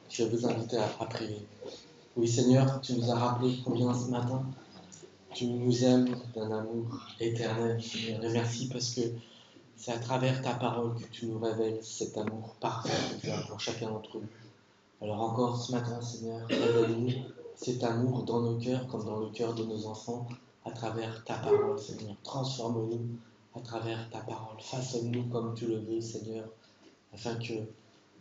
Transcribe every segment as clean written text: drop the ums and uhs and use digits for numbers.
je vais vous inviter à prier. Oui Seigneur, tu nous as rappelé combien ce matin tu nous aimes d'un amour éternel, Seigneur. Et merci parce que c'est à travers ta parole que tu nous révèles cet amour parfait que tu as pour chacun d'entre nous. Alors encore ce matin, Seigneur, révèle-nous cet amour dans nos cœurs comme dans le cœur de nos enfants à travers ta parole, Seigneur. Transforme-nous à travers ta parole. Façonne-nous comme tu le veux, Seigneur, afin que,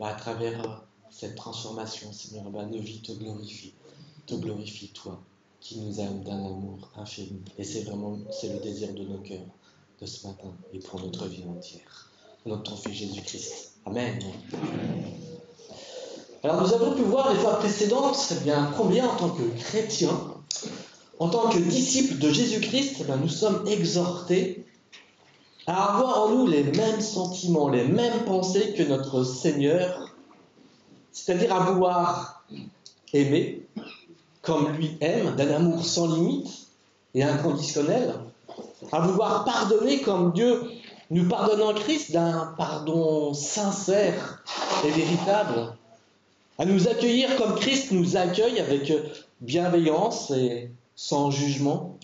à travers cette transformation, Seigneur, nos vies te glorifient, toi, qui nous aime d'un amour infini. Et c'est le désir de nos cœurs de ce matin et pour notre vie entière. Au nom de ton Fils Jésus-Christ. Amen. Alors nous avons pu voir les fois précédentes, combien en tant que chrétiens, en tant que disciples de Jésus-Christ, nous sommes exhortés à avoir en nous les mêmes sentiments, les mêmes pensées que notre Seigneur, c'est-à-dire à vouloir aimer comme lui aime, d'un amour sans limite et inconditionnel, à vouloir pardonner comme Dieu nous pardonne en Christ, d'un pardon sincère et véritable, à nous accueillir comme Christ nous accueille avec bienveillance et sans jugement,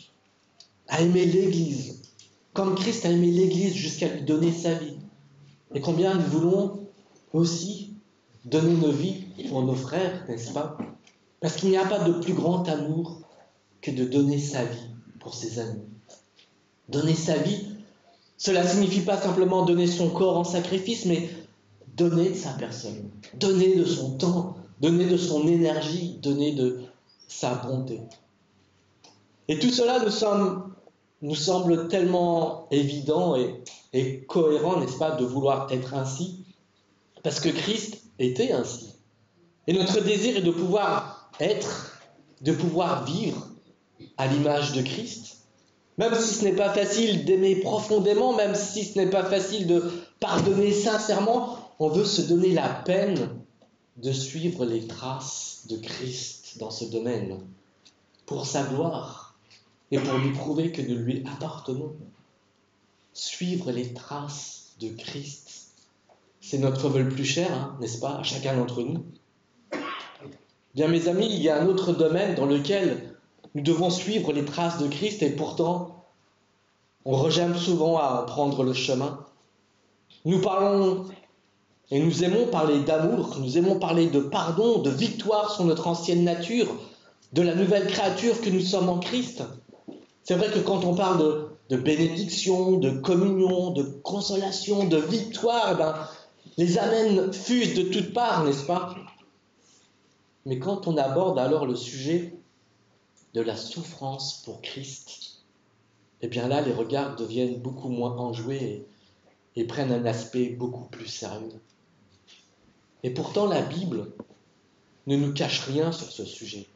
à aimer l'Église, comme Christ a aimé l'Église jusqu'à lui donner sa vie. Et combien nous voulons aussi donner nos vies pour nos frères, n'est-ce pas? Parce qu'il n'y a pas de plus grand amour que de donner sa vie pour ses amis. Donner sa vie, cela ne signifie pas simplement donner son corps en sacrifice, mais donner de sa personne, donner de son temps, donner de son énergie, donner de sa bonté. Et tout cela nous semble tellement évident et cohérent, n'est-ce pas, de vouloir être ainsi, parce que Christ était ainsi. Et notre désir est de pouvoir être, de pouvoir vivre à l'image de Christ. Même si ce n'est pas facile d'aimer profondément, même si ce n'est pas facile de pardonner sincèrement, on veut se donner la peine de suivre les traces de Christ dans ce domaine, pour sa gloire et pour lui prouver que nous lui appartenons. Suivre les traces de Christ, c'est notre vœu le plus cher, n'est-ce pas, à chacun d'entre nous. Bien mes amis, il y a un autre domaine dans lequel nous devons suivre les traces de Christ et pourtant on rejette souvent à en prendre le chemin. Nous parlons et nous aimons parler d'amour, nous aimons parler de pardon, de victoire sur notre ancienne nature, de la nouvelle créature que nous sommes en Christ. C'est vrai que quand on parle de bénédiction, de communion, de consolation, de victoire, les amens fusent de toutes parts, n'est-ce pas? Mais quand on aborde alors le sujet de la souffrance pour Christ, là, les regards deviennent beaucoup moins enjoués et prennent un aspect beaucoup plus sérieux. Et pourtant, la Bible ne nous cache rien sur ce sujet.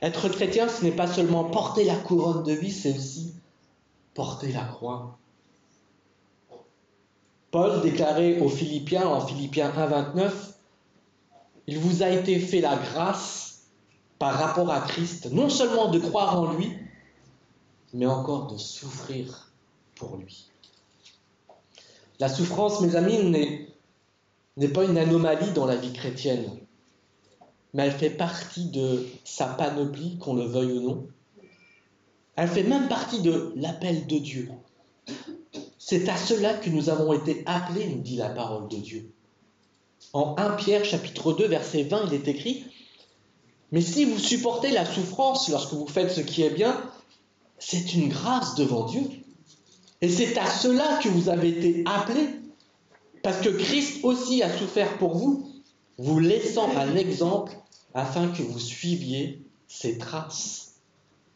Être chrétien, ce n'est pas seulement porter la couronne de vie, c'est aussi porter la croix. Paul déclarait aux Philippiens, en Philippiens 1,29, « Il vous a été fait la grâce par rapport à Christ, non seulement de croire en lui, mais encore de souffrir pour lui. » La souffrance, mes amis, n'est pas une anomalie dans la vie chrétienne, mais elle fait partie de sa panoplie, qu'on le veuille ou non. Elle fait même partie de l'appel de Dieu. C'est à cela que nous avons été appelés, nous dit la parole de Dieu. En 1 Pierre, chapitre 2, verset 20, il est écrit « Mais si vous supportez la souffrance lorsque vous faites ce qui est bien, c'est une grâce devant Dieu. Et c'est à cela que vous avez été appelés, parce que Christ aussi a souffert pour vous, vous laissant un exemple afin que vous suiviez ses traces.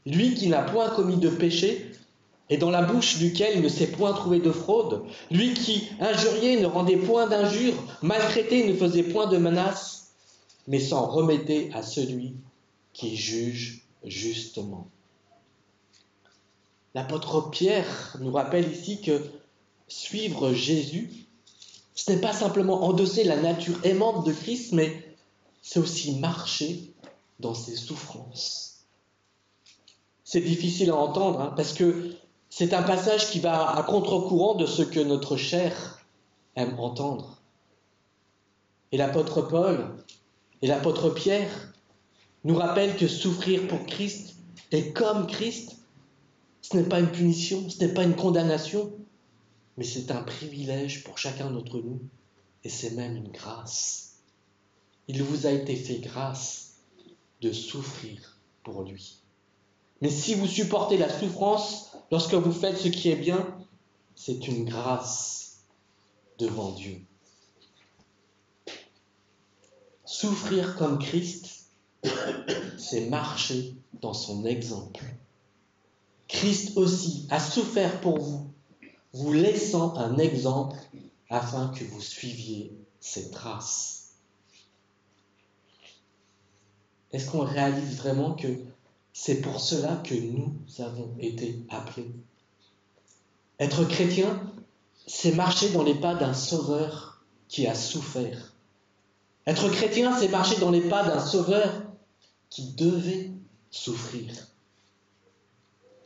Lui qui n'a point commis de péché, et dans la bouche duquel il ne s'est point trouvé de fraude, lui qui, injurié, ne rendait point d'injures, maltraité, ne faisait point de menaces, mais s'en remettait à celui qui juge justement. » L'apôtre Pierre nous rappelle ici que suivre Jésus, ce n'est pas simplement endosser la nature aimante de Christ, mais c'est aussi marcher dans ses souffrances. C'est difficile à entendre, parce que c'est un passage qui va à contre-courant de ce que notre chair aime entendre. Et l'apôtre Paul Et l'apôtre Pierre nous rappelle que souffrir pour Christ et comme Christ, ce n'est pas une punition, ce n'est pas une condamnation, mais c'est un privilège pour chacun d'entre nous, et c'est même une grâce. Il vous a été fait grâce de souffrir pour lui. Mais si vous supportez la souffrance lorsque vous faites ce qui est bien, c'est une grâce devant Dieu. Souffrir comme Christ, c'est marcher dans son exemple. Christ aussi a souffert pour vous, vous laissant un exemple afin que vous suiviez ses traces. Est-ce qu'on réalise vraiment que c'est pour cela que nous avons été appelés? Être chrétien, c'est marcher dans les pas d'un sauveur qui a souffert. Être chrétien, c'est marcher dans les pas d'un sauveur qui devait souffrir.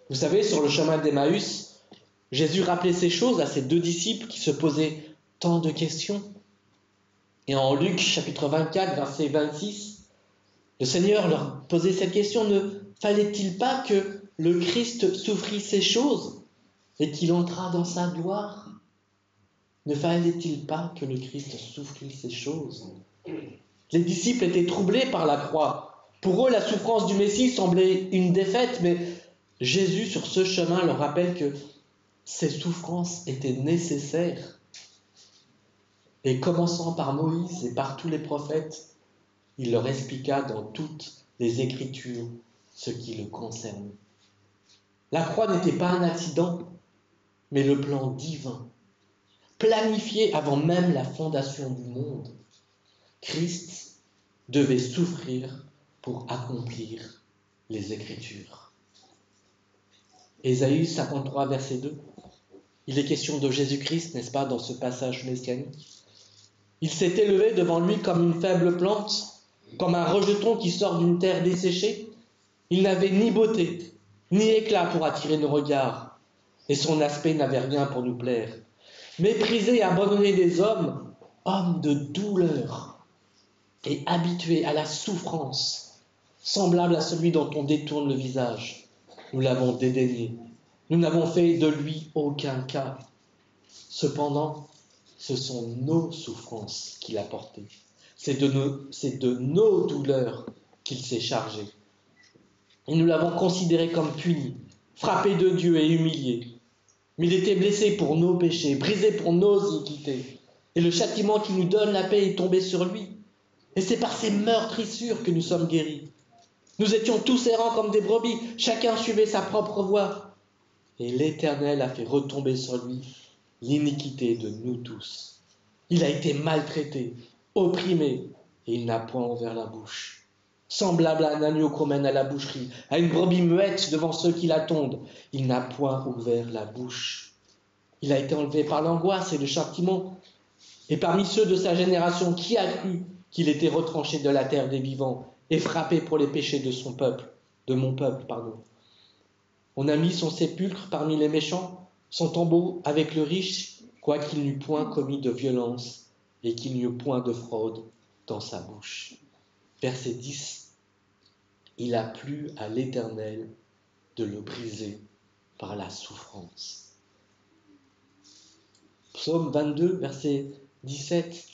Vous savez, sur le chemin d'Emmaüs, Jésus rappelait ces choses à ses deux disciples qui se posaient tant de questions. Et en Luc, chapitre 24, verset 26, le Seigneur leur posait cette question: ne fallait-il pas que le Christ souffrit ces choses et qu'il entrât dans sa gloire? Ne fallait-il pas que le Christ souffrit ces choses? Les disciples étaient troublés par la croix. Pour eux, la souffrance du Messie semblait une défaite, mais Jésus, sur ce chemin, leur rappelle que ces souffrances étaient nécessaires. Et commençant par Moïse et par tous les prophètes, il leur expliqua dans toutes les Écritures ce qui le concerne. La croix n'était pas un accident, mais le plan divin, planifié avant même la fondation du monde. Christ devait souffrir pour accomplir les Écritures. Ésaïe 53, verset 2. Il est question de Jésus-Christ, n'est-ce pas, dans ce passage messianique. Il s'est élevé devant lui comme une faible plante, comme un rejeton qui sort d'une terre desséchée. Il n'avait ni beauté, ni éclat pour attirer nos regards, et son aspect n'avait rien pour nous plaire. Méprisé et abandonné des hommes, homme de douleur, et habitué à la souffrance, semblable à celui dont on détourne le visage. Nous l'avons dédaigné. Nous n'avons fait de lui aucun cas. Cependant, ce sont nos souffrances qu'il a portées. C'est de nos douleurs qu'il s'est chargé. Et nous l'avons considéré comme puni, frappé de Dieu et humilié. Mais il était blessé pour nos péchés, brisé pour nos iniquités. Et le châtiment qui nous donne la paix est tombé sur lui. Et c'est par ses meurtrissures que nous sommes guéris. Nous étions tous errants comme des brebis, chacun suivait sa propre voie. Et l'Éternel a fait retomber sur lui l'iniquité de nous tous. Il a été maltraité, opprimé, et il n'a point ouvert la bouche. Semblable à un agneau qu'on mène à la boucherie, à une brebis muette devant ceux qui l'attendent, il n'a point ouvert la bouche. Il a été enlevé par l'angoisse et le châtiment. Et parmi ceux de sa génération, qui a cru qu'il était retranché de la terre des vivants et frappé pour les péchés de son peuple, de mon peuple, pardon. On a mis son sépulcre parmi les méchants, son tombeau avec le riche, quoiqu'il n'eût point commis de violence et qu'il n'y eût point de fraude dans sa bouche. Verset 10. Il a plu à l'Éternel de le briser par la souffrance. Psaume 22, verset 17.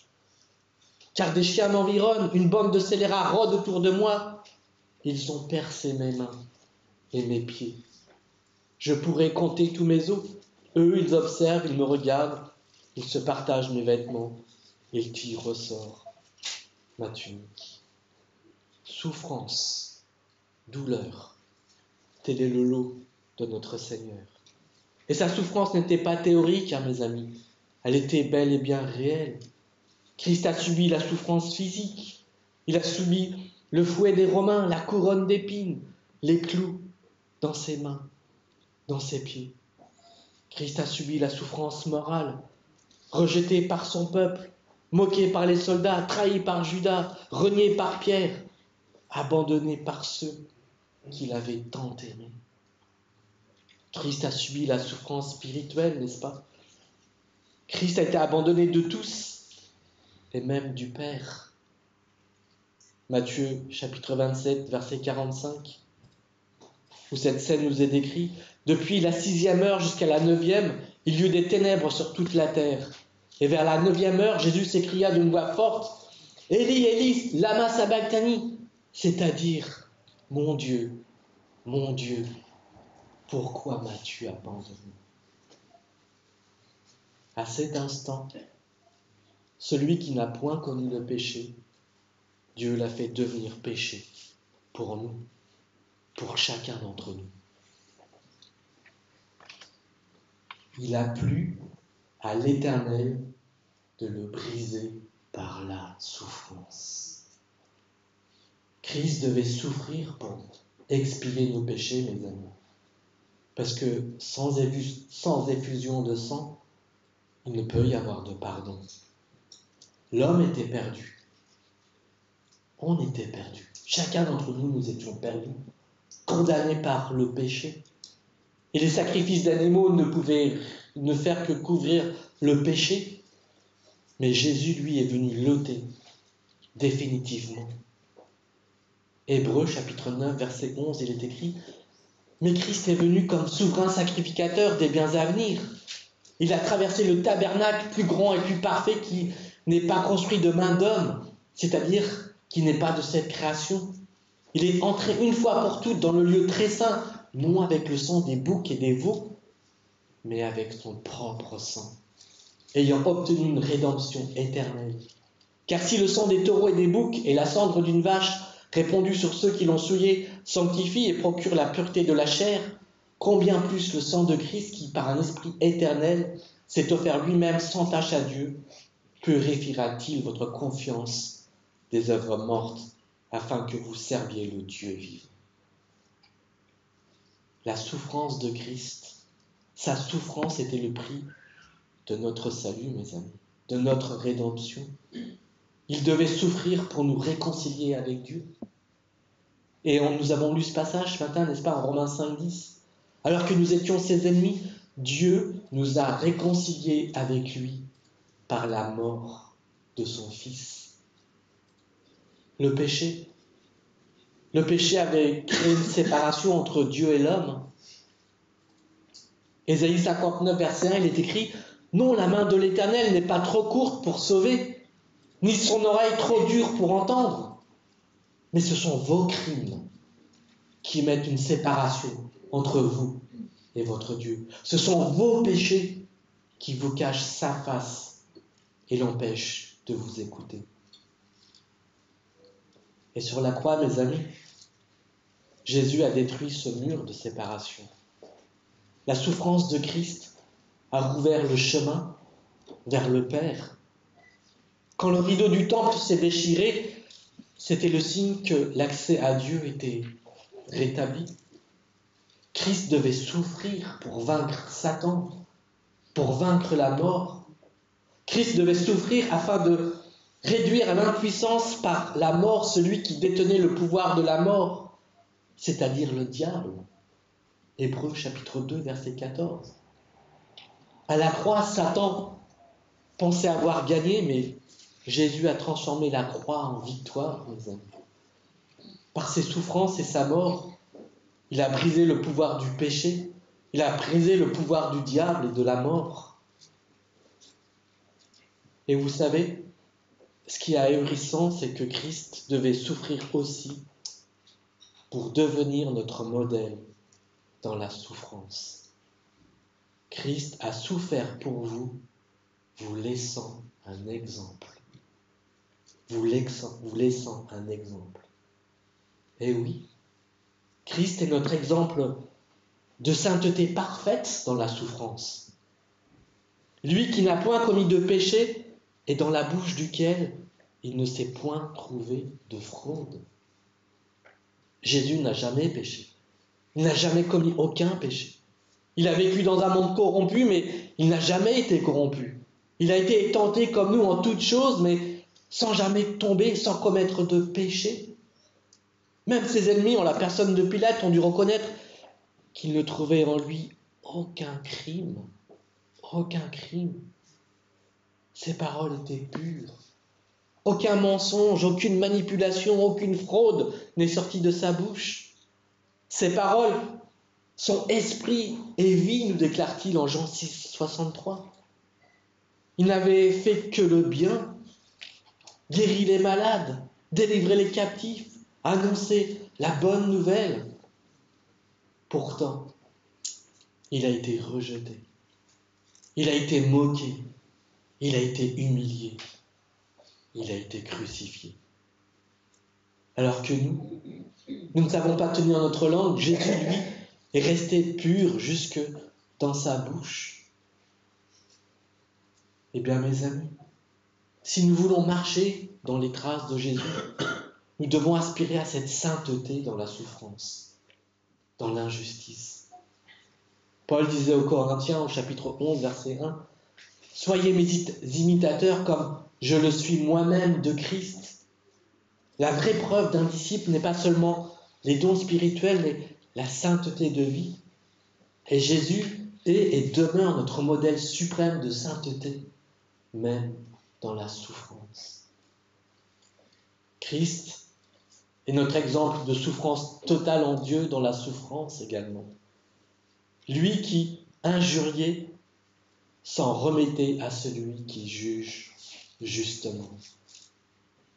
Car des chiens m'environnent, une bande de scélérats rôde autour de moi. Ils ont percé mes mains et mes pieds. Je pourrais compter tous mes os. Eux, ils observent, ils me regardent, ils se partagent mes vêtements, ils tirent au sort ma tunique. Souffrance, douleur, tel est le lot de notre Seigneur. Et sa souffrance n'était pas théorique, hein, mes amis. Elle était bel et bien réelle. Christ a subi la souffrance physique. Il a subi le fouet des Romains, la couronne d'épines, les clous dans ses mains, dans ses pieds. Christ a subi la souffrance morale, rejeté par son peuple, moqué par les soldats, trahi par Judas, renié par Pierre, abandonné par ceux qui l'avaient tant aimé. Christ a subi la souffrance spirituelle, n'est-ce pas? Christ a été abandonné de tous, et même du Père. Matthieu chapitre 27, verset 45, où cette scène nous est décrite. Depuis la 6e heure jusqu'à la 9e, il y eut des ténèbres sur toute la terre. Et vers la 9e heure, Jésus s'écria d'une voix forte, « Élie, Élie, lama sabachthani » c'est-à-dire, « Mon Dieu, pourquoi m'as-tu abandonné ?» À cet instant, celui qui n'a point connu le péché, Dieu l'a fait devenir péché pour nous, pour chacun d'entre nous. Il a plu à l'Éternel de le briser par la souffrance. Christ devait souffrir pour expier nos péchés, mes amis. Parce que sans effusion de sang, il ne peut y avoir de pardon. L'homme était perdu. On était perdus. Chacun d'entre nous, nous étions perdus, condamnés par le péché. Et les sacrifices d'animaux ne pouvaient ne faire que couvrir le péché. Mais Jésus, lui, est venu l'ôter définitivement. Hébreux, chapitre 9, verset 11, il est écrit « Mais Christ est venu comme souverain sacrificateur des biens à venir. Il a traversé le tabernacle plus grand et plus parfait qui n'est pas construit de main d'homme, c'est-à-dire qui n'est pas de cette création. Il est entré une fois pour toutes dans le lieu très saint, non avec le sang des boucs et des veaux, mais avec son propre sang, ayant obtenu une rédemption éternelle. Car si le sang des taureaux et des boucs et la cendre d'une vache répandue sur ceux qui l'ont souillé sanctifie et procure la pureté de la chair, combien plus le sang de Christ qui, par un esprit éternel, s'est offert lui-même sans tache à Dieu, purifiera-t-il votre confiance des œuvres mortes afin que vous serviez le Dieu vivant. La souffrance de Christ, sa souffrance était le prix de notre salut, mes amis, de notre rédemption. Il devait souffrir pour nous réconcilier avec Dieu. Et nous avons lu ce passage ce matin, n'est-ce pas, en Romains 5,10. Alors que nous étions ses ennemis, Dieu nous a réconciliés avec lui par la mort de son Fils. Le péché avait créé une séparation entre Dieu et l'homme. Ésaïe 59, verset 1, il est écrit « Non, la main de l'Éternel n'est pas trop courte pour sauver, ni son oreille trop dure pour entendre. Mais ce sont vos crimes qui mettent une séparation entre vous et votre Dieu. Ce sont vos péchés qui vous cachent sa face et l'empêchent de vous écouter. » Et sur la croix, mes amis, Jésus a détruit ce mur de séparation. La souffrance de Christ a rouvert le chemin vers le Père. Quand le rideau du temple s'est déchiré, c'était le signe que l'accès à Dieu était rétabli. Christ devait souffrir pour vaincre Satan, pour vaincre la mort. Christ devait souffrir afin de réduire à l'impuissance par la mort celui qui détenait le pouvoir de la mort, c'est-à-dire le diable. Hébreux chapitre 2, verset 14. À la croix, Satan pensait avoir gagné, mais Jésus a transformé la croix en victoire, mes amis. Par ses souffrances et sa mort, il a brisé le pouvoir du péché, il a brisé le pouvoir du diable et de la mort. Et vous savez, ce qui est ahurissant, c'est que Christ devait souffrir aussi pour devenir notre modèle dans la souffrance. Christ a souffert pour vous, vous laissant un exemple. Vous laissant un exemple. Et oui, Christ est notre exemple de sainteté parfaite dans la souffrance. Lui qui n'a point commis de péché et dans la bouche duquel il ne s'est point trouvé de fraude. Jésus n'a jamais péché. Il n'a jamais commis aucun péché. Il a vécu dans un monde corrompu, mais il n'a jamais été corrompu. Il a été tenté comme nous en toutes choses, mais sans jamais tomber, sans commettre de péché. Même ses ennemis, en la personne de Pilate, ont dû reconnaître qu'ils ne trouvaient en lui aucun crime. Aucun crime. Ses paroles étaient pures. aucun mensonge, aucune manipulation, aucune fraude n'est sortie de sa bouche. Ses paroles sont esprit et vie, nous déclare-t-il en Jean 6, 63. Il n'avait fait que le bien, guéri les malades, délivré les captifs, annoncé la bonne nouvelle. Pourtant, il a été rejeté, il a été moqué, il a été humilié, il a été crucifié. Alors que nous ne savons pas tenir notre langue, Jésus, lui, est resté pur jusque dans sa bouche. Eh bien, mes amis, si nous voulons marcher dans les traces de Jésus, nous devons aspirer à cette sainteté dans la souffrance, dans l'injustice. Paul disait aux Corinthiens, au chapitre 11, verset 1, « Soyez mes imitateurs comme je le suis moi-même de Christ. » La vraie preuve d'un disciple n'est pas seulement les dons spirituels, mais la sainteté de vie. Et Jésus est et demeure notre modèle suprême de sainteté, même dans la souffrance. Christ est notre exemple de souffrance totale en Dieu dans la souffrance également. Lui qui, injurié, s'en remettait à celui qui juge justement.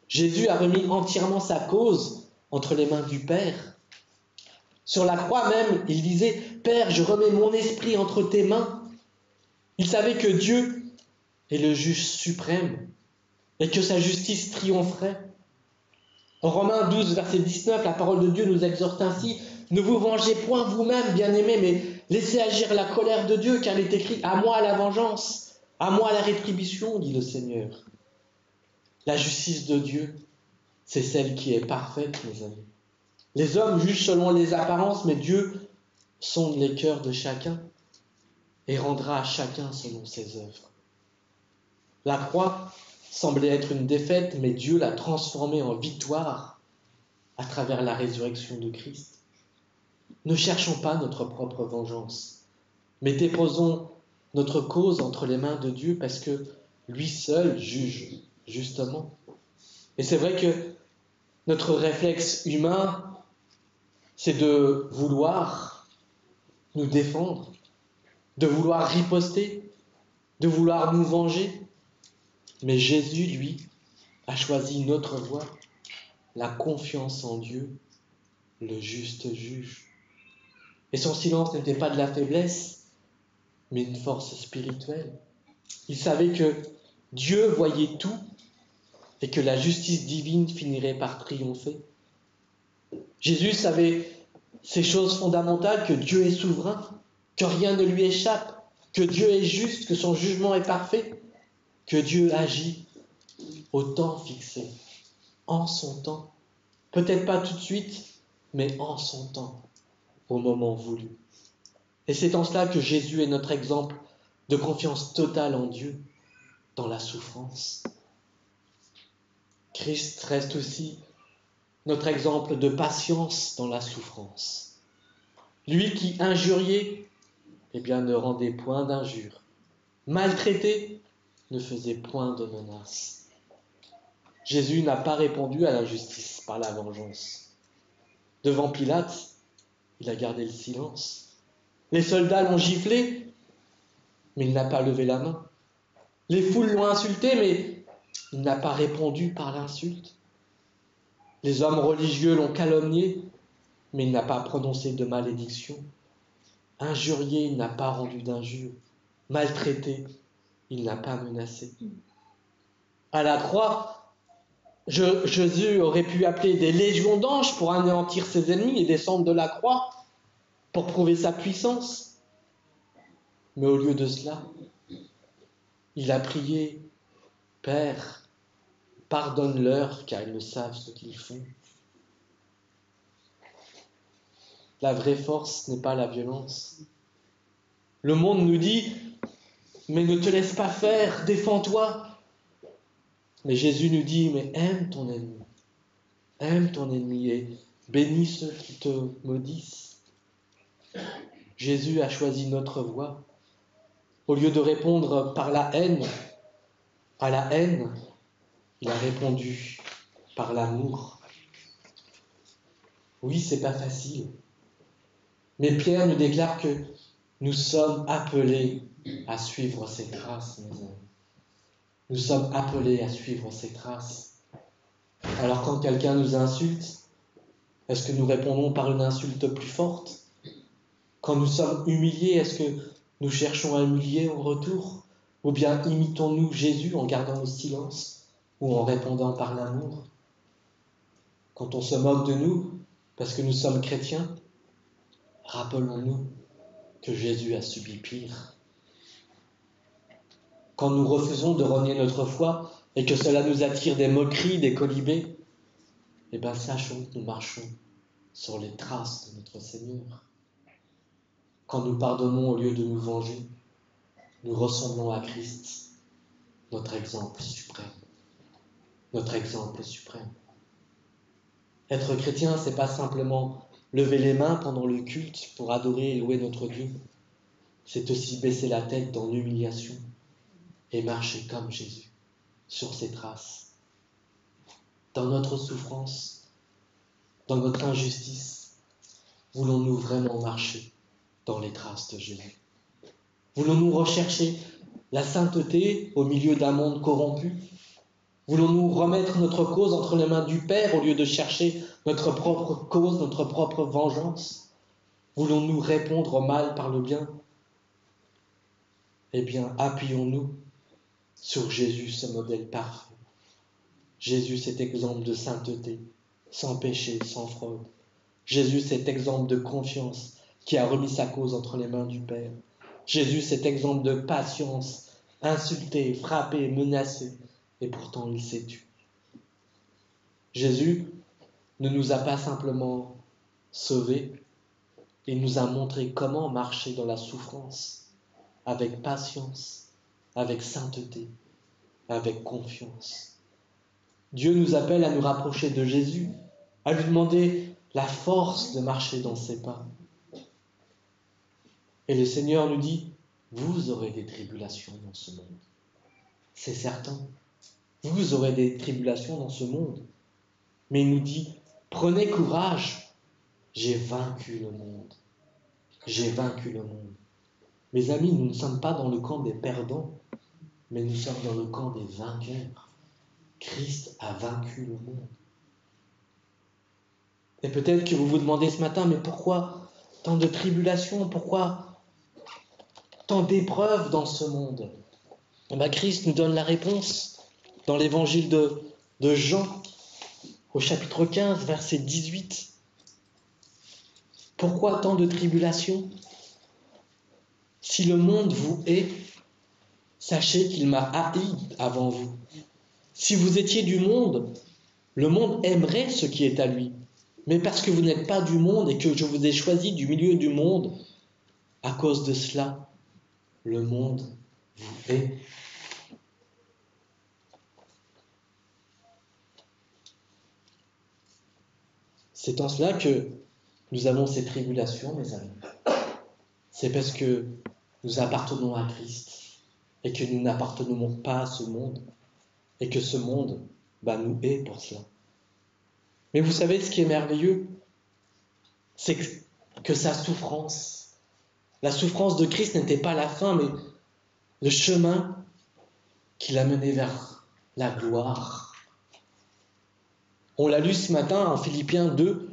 Jésus a remis entièrement sa cause entre les mains du Père. Sur la croix même, il disait « Père, je remets mon esprit entre tes mains ». Il savait que Dieu est le juge suprême et que sa justice triompherait. En Romains 12, verset 19, la parole de Dieu nous exhorte ainsi « Ne vous vengez point vous-même, bien-aimés, mais laissez agir la colère de Dieu, car il est écrit « À moi la vengeance, à moi la rétribution, dit le Seigneur ». La justice de Dieu, c'est celle qui est parfaite, mes amis. Les hommes jugent selon les apparences, mais Dieu sonde les cœurs de chacun et rendra à chacun selon ses œuvres. La croix semblait être une défaite, mais Dieu l'a transformée en victoire à travers la résurrection de Christ. Ne cherchons pas notre propre vengeance, mais déposons notre cause entre les mains de Dieu parce que lui seul juge justement. Et c'est vrai que notre réflexe humain, c'est de vouloir nous défendre, de vouloir riposter, de vouloir nous venger. Mais Jésus, lui, a choisi notre voie, la confiance en Dieu, le juste juge. Et son silence n'était pas de la faiblesse, mais une force spirituelle. Il savait que Dieu voyait tout et que la justice divine finirait par triompher. Jésus savait ces choses fondamentales, que Dieu est souverain, que rien ne lui échappe, que Dieu est juste, que son jugement est parfait, que Dieu agit au temps fixé, en son temps. Peut-être pas tout de suite, mais en son temps, au moment voulu. Et c'est en cela que Jésus est notre exemple de confiance totale en Dieu dans la souffrance. Christ reste aussi notre exemple de patience dans la souffrance. Lui qui, injurié, ne rendait point d'injure. Maltraité, ne faisait point de menaces. Jésus n'a pas répondu à l'injustice par la vengeance. Devant Pilate, il a gardé le silence. Les soldats l'ont giflé, mais il n'a pas levé la main. Les foules l'ont insulté, mais il n'a pas répondu par l'insulte. Les hommes religieux l'ont calomnié, mais il n'a pas prononcé de malédiction. Injurié, il n'a pas rendu d'injure. Maltraité, il n'a pas menacé. À la croix, Jésus aurait pu appeler des légions d'anges pour anéantir ses ennemis et descendre de la croix pour prouver sa puissance. Mais au lieu de cela, il a prié « Père, pardonne-leur car ils ne savent ce qu'ils font. » La vraie force n'est pas la violence. Le monde nous dit « Mais ne te laisse pas faire, défends-toi !» Mais Jésus nous dit « Mais aime ton ennemi. Aime ton ennemi et bénis ceux qui te maudissent. » Jésus a choisi notre voie. Au lieu de répondre par la haine à la haine, il a répondu par l'amour. Oui, c'est pas facile. Mais Pierre nous déclare que nous sommes appelés à suivre ses traces, mes amis. Nous sommes appelés à suivre ses traces. Alors quand quelqu'un nous insulte, est-ce que nous répondons par une insulte plus forte? Quand nous sommes humiliés, est-ce que nous cherchons à humilier en retour? Ou bien imitons-nous Jésus en gardant le silence ou en répondant par l'amour? Quand on se moque de nous parce que nous sommes chrétiens, rappelons-nous que Jésus a subi pire. Quand nous refusons de renier notre foi et que cela nous attire des moqueries, des colibés, eh bien sachons que nous marchons sur les traces de notre Seigneur. Quand nous pardonnons au lieu de nous venger, nous ressemblons à Christ, notre exemple suprême. Notre exemple suprême. Être chrétien, c'est pas simplement lever les mains pendant le culte pour adorer et louer notre Dieu. C'est aussi baisser la tête dans l'humiliation et marcher comme Jésus, sur ses traces. Dans notre souffrance, dans notre injustice, voulons-nous vraiment marcher dans les traces de Jésus? Voulons-nous rechercher la sainteté au milieu d'un monde corrompu? Voulons-nous remettre notre cause entre les mains du Père au lieu de chercher notre propre cause, notre propre vengeance? Voulons-nous répondre au mal par le bien? Eh bien, appuyons-nous sur Jésus, ce modèle parfait. Jésus, cet exemple de sainteté, sans péché, sans fraude. Jésus, cet exemple de confiance qui a remis sa cause entre les mains du Père. Jésus, cet exemple de patience, insulté, frappé, menacé, et pourtant il s'est tué. Jésus ne nous a pas simplement sauvés, il nous a montré comment marcher dans la souffrance, avec patience, avec sainteté, avec confiance. Dieu nous appelle à nous rapprocher de Jésus, à lui demander la force de marcher dans ses pas. Et le Seigneur nous dit, vous aurez des tribulations dans ce monde. C'est certain. Vous aurez des tribulations dans ce monde. Mais il nous dit, prenez courage, j'ai vaincu le monde. J'ai vaincu le monde. Mes amis, nous ne sommes pas dans le camp des perdants, mais nous sommes dans le camp des vainqueurs. Christ a vaincu le monde. Et peut-être que vous vous demandez ce matin, mais pourquoi tant de tribulations? Pourquoi tant d'épreuves dans ce monde? Et bien, Christ nous donne la réponse dans l'évangile de Jean, au chapitre 15, verset 18. Pourquoi tant de tribulations? Si le monde vous hait, sachez qu'il m'a haï avant vous. Si vous étiez du monde, le monde aimerait ce qui est à lui. Mais parce que vous n'êtes pas du monde et que je vous ai choisi du milieu du monde, à cause de cela, le monde vous hait. C'est en cela que nous avons ces tribulations, mes amis. C'est parce que nous appartenons à Christ et que nous n'appartenons pas à ce monde et que ce monde nous hait pour cela. Mais vous savez ce qui est merveilleux, c'est que sa souffrance, la souffrance de Christ n'était pas la fin, mais le chemin qui l'a mené vers la gloire. On l'a lu ce matin en Philippiens 2,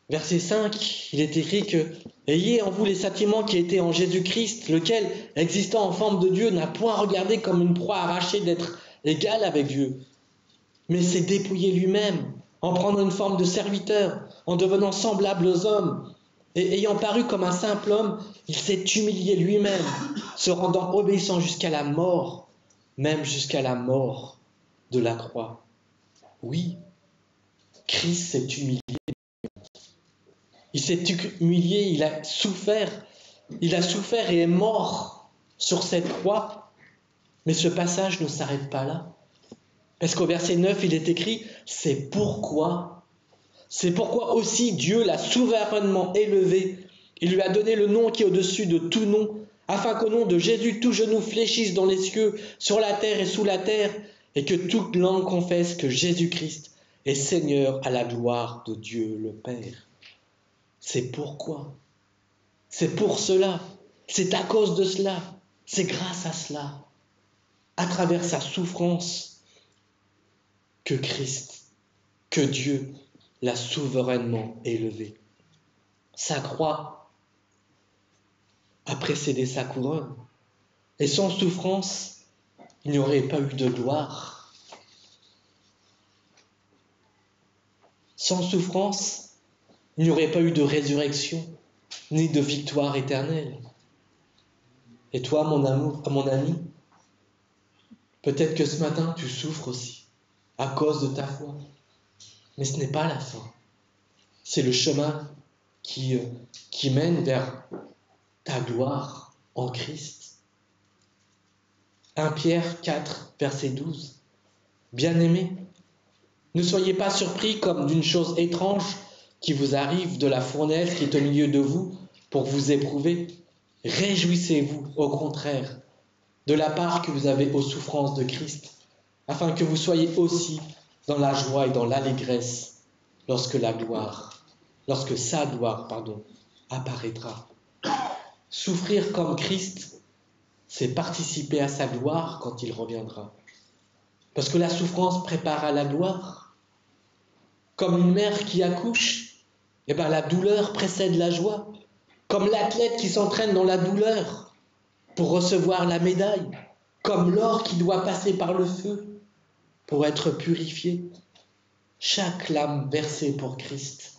verset 5, il est écrit que « Ayez en vous les sentiments qui étaient en Jésus-Christ, lequel, existant en forme de Dieu, n'a point regardé comme une proie arrachée d'être égal avec Dieu, mais s'est dépouillé lui-même, en prenant une forme de serviteur, en devenant semblable aux hommes, et ayant paru comme un simple homme, il s'est humilié lui-même, se rendant obéissant jusqu'à la mort, même jusqu'à la mort de la croix. » Oui, Christ s'est humilié. Il s'est humilié, il a souffert et est mort sur cette croix. Mais ce passage ne s'arrête pas là. Parce qu'au verset 9, il est écrit « C'est pourquoi aussi Dieu l'a souverainement élevé. Il lui a donné le nom qui est au-dessus de tout nom, afin qu'au nom de Jésus, tout genou fléchisse dans les cieux, sur la terre et sous la terre, et que toute langue confesse que Jésus-Christ est Seigneur à la gloire de Dieu le Père. C'est pourquoi, c'est pour cela, c'est à cause de cela, c'est grâce à cela, à travers sa souffrance, que Christ, que Dieu l'a souverainement élevé. Sa croix a précédé sa couronne, et sans souffrance, il n'y aurait pas eu de gloire. Sans souffrance, il n'y aurait pas eu de résurrection, ni de victoire éternelle. Et toi, mon amour, mon ami, peut-être que ce matin, tu souffres aussi, à cause de ta foi. Mais ce n'est pas la fin. C'est le chemin qui mène vers ta gloire en Christ. 1 Pierre 4, verset 12. Bien-aimés, ne soyez pas surpris comme d'une chose étrange qui vous arrive de la fournaise qui est au milieu de vous pour vous éprouver. Réjouissez-vous, au contraire, de la part que vous avez aux souffrances de Christ, afin que vous soyez aussi dans la joie et dans l'allégresse lorsque sa gloire, apparaîtra. Souffrir comme Christ, c'est participer à sa gloire quand il reviendra. Parce que la souffrance prépare à la gloire. Comme une mère qui accouche, la douleur précède la joie. Comme l'athlète qui s'entraîne dans la douleur pour recevoir la médaille. Comme l'or qui doit passer par le feu pour être purifié. Chaque lame versée pour Christ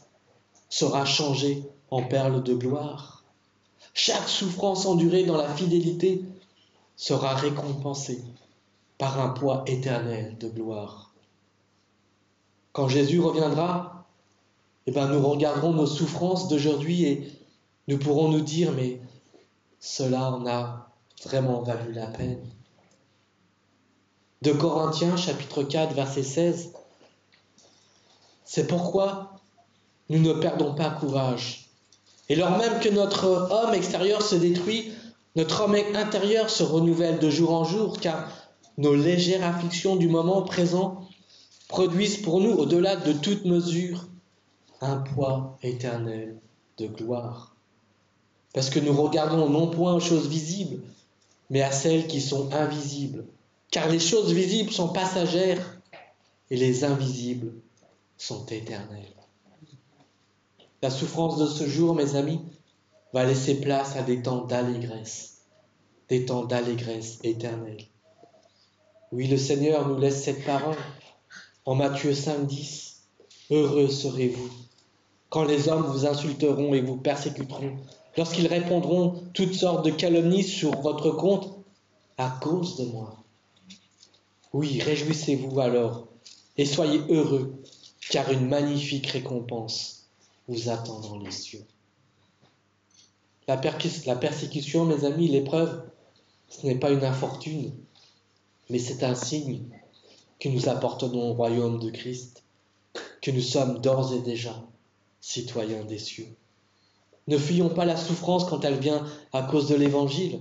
sera changée en perles de gloire. Chaque souffrance endurée dans la fidélité sera récompensée par un poids éternel de gloire. Quand Jésus reviendra, nous regarderons nos souffrances d'aujourd'hui et nous pourrons nous dire, mais cela en a vraiment valu la peine. De Corinthiens, chapitre 4, verset 16, c'est pourquoi nous ne perdons pas courage. Et lors même que notre homme extérieur se détruit, notre homme intérieur se renouvelle de jour en jour, car nos légères afflictions du moment présent produisent pour nous, au-delà de toute mesure, un poids éternel de gloire. Parce que nous regardons non point aux choses visibles, mais à celles qui sont invisibles. Car les choses visibles sont passagères et les invisibles sont éternelles. La souffrance de ce jour, mes amis, va laisser place à des temps d'allégresse éternelle. Oui, le Seigneur nous laisse cette parole en Matthieu 5, 10. Heureux serez-vous quand les hommes vous insulteront et vous persécuteront, lorsqu'ils répondront toutes sortes de calomnies sur votre compte à cause de moi. Oui, réjouissez-vous alors et soyez heureux, car une magnifique récompense vous attend dans les cieux. La persécution, mes amis, l'épreuve, ce n'est pas une infortune, mais c'est un signe que nous appartenons au royaume de Christ, que nous sommes d'ores et déjà citoyens des cieux. Ne fuyons pas la souffrance quand elle vient à cause de l'Évangile.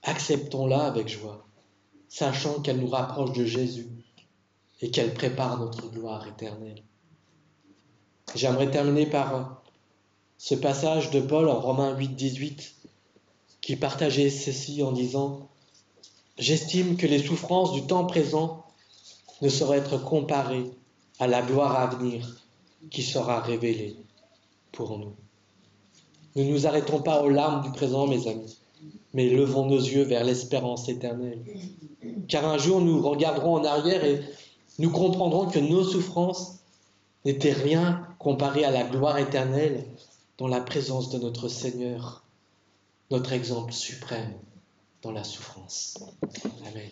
Acceptons-la avec joie, sachant qu'elle nous rapproche de Jésus et qu'elle prépare notre gloire éternelle. J'aimerais terminer par ce passage de Paul en Romains 8, 18, qui partageait ceci en disant « J'estime que les souffrances du temps présent ne sauraient être comparées à la gloire à venir qui sera révélée pour nous. » Ne nous arrêtons pas aux larmes du présent, mes amis, mais levons nos yeux vers l'espérance éternelle. Car un jour, nous regarderons en arrière et nous comprendrons que nos souffrances n'étaient rien comparées à la gloire éternelle dans la présence de notre Seigneur, notre exemple suprême dans la souffrance. Amen.